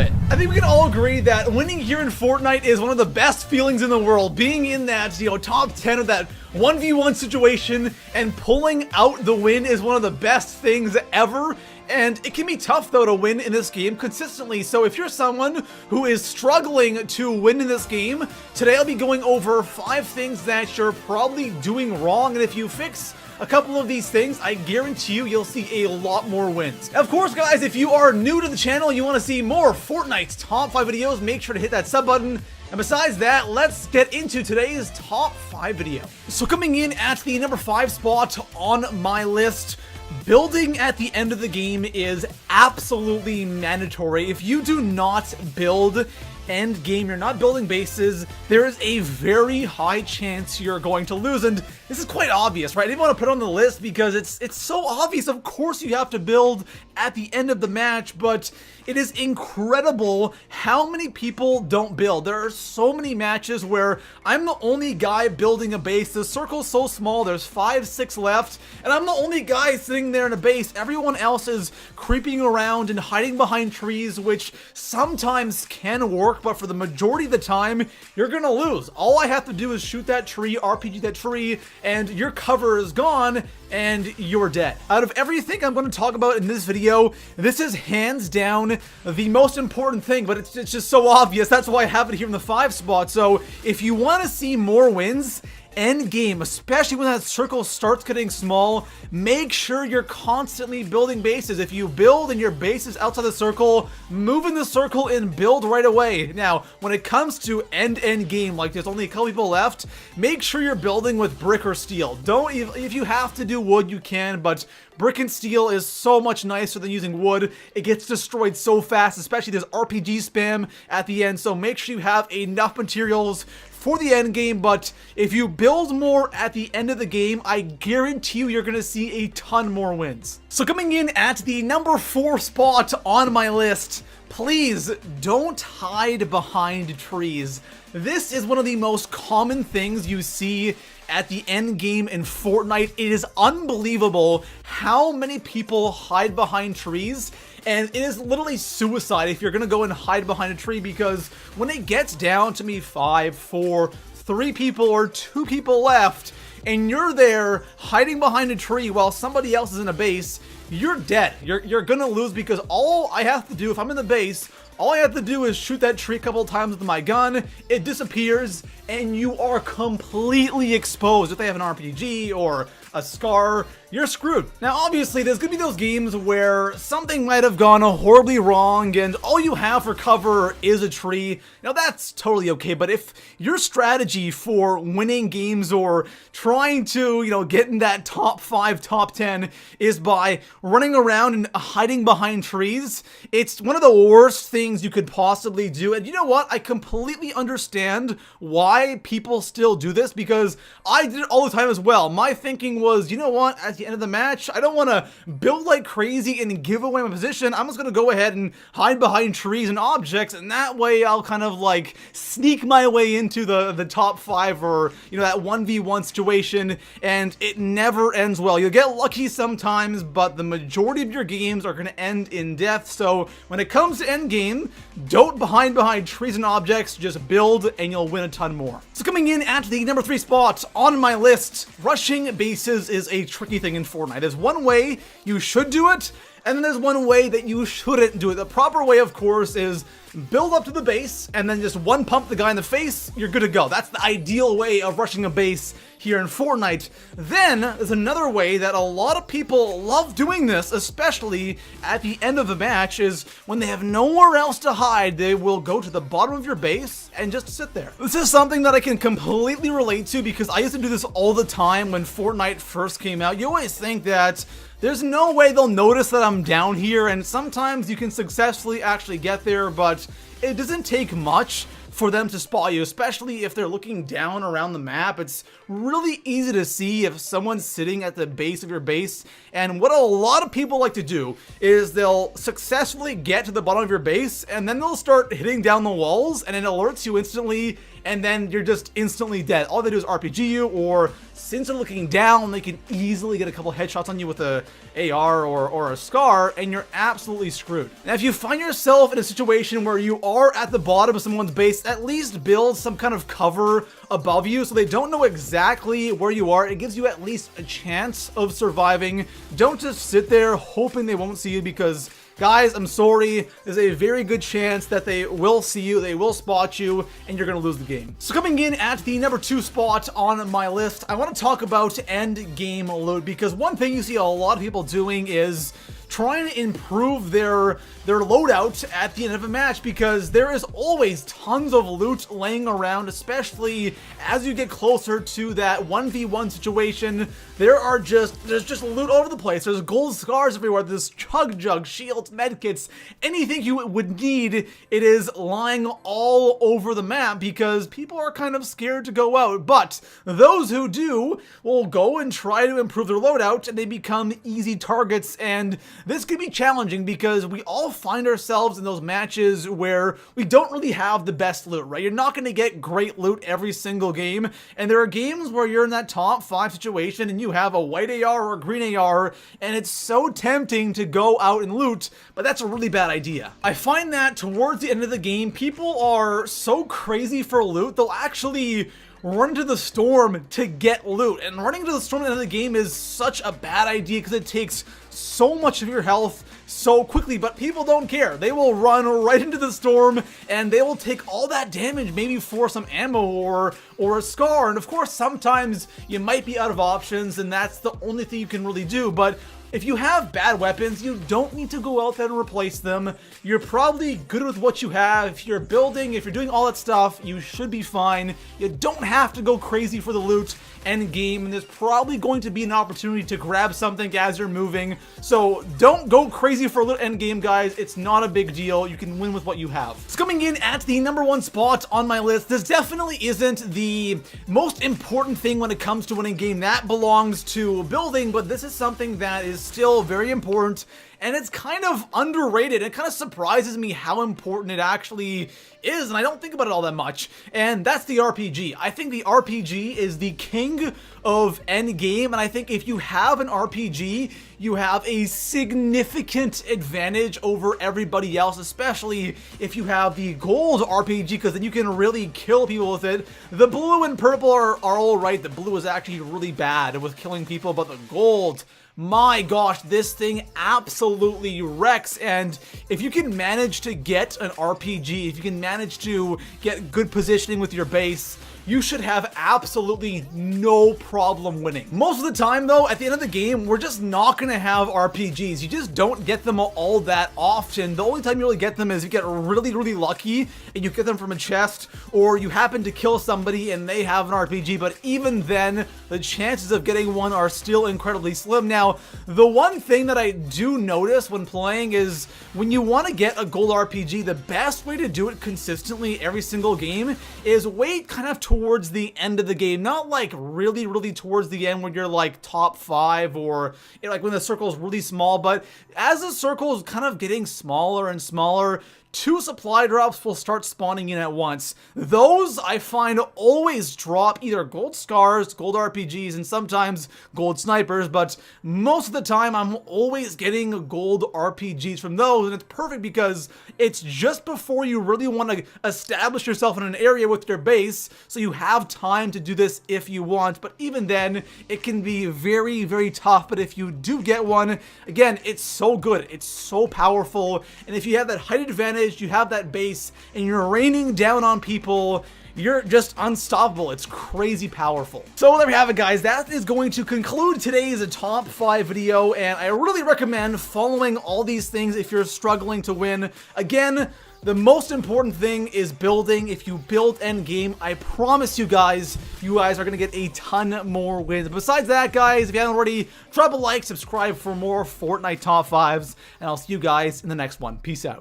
I think we can all agree that winning here in Fortnite is one of the best feelings in the world. Being in that, top 10 of that 1v1 situation and pulling out the win is one of the best things ever. And it can be tough, though, to win in this game consistently. So if you're someone who is struggling to win in this game, today I'll be going over 5 things that you're probably doing wrong. And if you fix a couple of these things, I guarantee you'll see a lot more wins. Of course, guys, if you are new to the channel and you want to see more Fortnite's top 5 videos, make sure to hit that sub button. And besides that, let's get into today's top 5 video. So coming in at the number 5 spot on my list, building at the end of the game is absolutely mandatory. If you do not build end game, you're not building bases, there is a very high chance you're going to lose. And this is quite obvious, right? I didn't want to put it on the list because it's so obvious. Of course you have to build at the end of the match, but it is incredible how many people don't build. There are so many matches where I'm the only guy building a base. The circle's so small, there's 5, 6 left, and I'm the only guy sitting there in a base. Everyone else is creeping around and hiding behind trees, which sometimes can work, but for the majority of the time, you're gonna lose. All I have to do is shoot that tree, RPG that tree, and your cover is gone, and you're dead. Out of everything I'm going to talk about in this video, this is hands down the most important thing, but it's just so obvious. That's why I have it here in the 5 spot. So if you want to see more wins, end game, especially when that circle starts getting small, make sure you're constantly building bases. If you build and your base is outside the circle, move in the circle and build right away. Now, when it comes to end game, like there's only a couple people left, make sure you're building with brick or steel. Don't even, if you have to do wood, you can, but brick and steel is so much nicer than using wood. It gets destroyed so fast, especially there's RPG spam at the end, so make sure you have enough materials for the end game. But if you build more at the end of the game, I guarantee you're gonna see a ton more wins. So coming in at the number 4 spot on my list, please don't hide behind trees. This is one of the most common things you see at the end game in Fortnite. It is unbelievable how many people hide behind trees, and it is literally suicide if you're gonna go and hide behind a tree, because when it gets down to me 5, 4, 3 people or 2 people left, and you're there hiding behind a tree while somebody else is in a base, you're dead. You're gonna lose, because all I have to do, if I'm in the base, all I have to do is shoot that tree a couple of times with my gun, it disappears, and you are completely exposed. If they have an RPG or a scar, you're screwed. Now, obviously, there's gonna be those games where something might have gone horribly wrong and all you have for cover is a tree. Now, that's totally okay, but if your strategy for winning games or trying to, get in that top 5, top 10 is by running around and hiding behind trees, it's one of the worst things you could possibly do. And you know what? I completely understand why people still do this, because I did it all the time as well. My thinking was, you know what, at the end of the match, I don't want to build like crazy and give away my position. I'm just going to go ahead and hide behind trees and objects, and that way I'll kind of like sneak my way into the top 5 or, that 1v1 situation, and it never ends well. You'll get lucky sometimes, but the majority of your games are going to end in death. So when it comes to end game, don't hide behind trees and objects, just build and you'll win a ton more. So coming in at the number 3 spot on my list, rushing bases is a tricky thing in Fortnite. There's one way you should do it, and then there's one way that you shouldn't do it. The proper way, of course, is build up to the base and then just one pump the guy in the face, you're good to go. That's the ideal way of rushing a base here in Fortnite. Then there's another way that a lot of people love doing this, especially at the end of the match, is when they have nowhere else to hide, they will go to the bottom of your base and just sit there. This is something that I can completely relate to, because I used to do this all the time when Fortnite first came out. You always think that there's no way they'll notice that I'm down here, and sometimes you can successfully actually get there, but it doesn't take much for them to spot you, especially if they're looking down around the map. It's really easy to see if someone's sitting at the base of your base, and what a lot of people like to do is they'll successfully get to the bottom of your base, and then they'll start hitting down the walls, and it alerts you instantly, and then you're just instantly dead. All they do is RPG you, or since they're looking down, they can easily get a couple headshots on you with a AR or a SCAR, and you're absolutely screwed. Now, if you find yourself in a situation where you are at the bottom of someone's base, at least build some kind of cover above you so they don't know exactly where you are. It gives you at least a chance of surviving. Don't just sit there hoping they won't see you, because guys, I'm sorry, there's a very good chance that they will see you, they will spot you, and you're going to lose the game. So coming in at the number 2 spot on my list, I want to talk about end game loot, because one thing you see a lot of people doing is trying to improve their loadout at the end of a match, because there is always tons of loot laying around, especially as you get closer to that 1v1 situation. There's just loot all over the place. There's gold scars everywhere. There's chug jugs, shields, medkits, anything you would need. It is lying all over the map because people are kind of scared to go out. But those who do will go and try to improve their loadout, and they become easy targets. And this can be challenging because we all find ourselves in those matches where we don't really have the best loot, right? You're not going to get great loot every single game, and there are games where you're in that top 5 situation and you have a white AR or a green AR, and it's so tempting to go out and loot, but that's a really bad idea. I find that towards the end of the game, people are so crazy for loot, they'll actually run into the storm to get loot, and running into the storm at the end of the game is such a bad idea because it takes so much of your health so quickly. But people don't care. They will run right into the storm and they will take all that damage, maybe for some ammo or a SCAR. And of course, sometimes you might be out of options and that's the only thing you can really do. But if you have bad weapons, you don't need to go out there and replace them. You're probably good with what you have. If you're building, if you're doing all that stuff, you should be fine. You don't have to go crazy for the loot end game, and there's probably going to be an opportunity to grab something as you're moving. So don't go crazy for loot end game, guys. It's not a big deal. You can win with what you have. So coming in at the number 1 spot on my list, this definitely isn't the most important thing when it comes to winning game. That belongs to building, but this is something that is still very important, and it's kind of underrated. It kind of surprises me how important it actually is, and I don't think about it all that much, and that's the RPG. I think the RPG is the king of endgame, and I think if you have an RPG, you have a significant advantage over everybody else, especially if you have the gold RPG, because then you can really kill people with it. The blue and purple are all right. The blue is actually really bad with killing people, but the gold, my gosh, this thing absolutely wrecks. And if you can manage to get an RPG, if you can manage to get good positioning with your base, you should have absolutely no problem winning. Most of the time though, at the end of the game, we're just not gonna have RPGs. You just don't get them all that often. The only time you really get them is you get really, really lucky and you get them from a chest, or you happen to kill somebody and they have an RPG, but even then, the chances of getting one are still incredibly slim. Now, the one thing that I do notice when playing is when you want to get a gold RPG, the best way to do it consistently every single game is wait kind of towards the end of the game. Not like really, really towards the end when you're like top 5 or like when the circle is really small, but as the circle is kind of getting smaller and smaller, 2 supply drops will start spawning in at once. Those I find always drop either gold scars, gold RPGs, and sometimes gold snipers, but most of the time I'm always getting gold RPGs from those, and it's perfect because it's just before you really want to establish yourself in an area with your base, so you have time to do this if you want. But even then, it can be very, very tough. But if you do get one, again, it's so good, it's so powerful, and if you have that height advantage, you have that base, and you're raining down on people, you're just unstoppable. It's crazy powerful. So there we have it, guys. That is going to conclude today's top 5 video, and I really recommend following all these things if you're struggling to win. Again, the most important thing is building. If you build endgame, I promise you guys are going to get a ton more wins. Besides that, guys, if you haven't already, drop a like, subscribe for more Fortnite top 5s, and I'll see you guys in the next one. Peace out.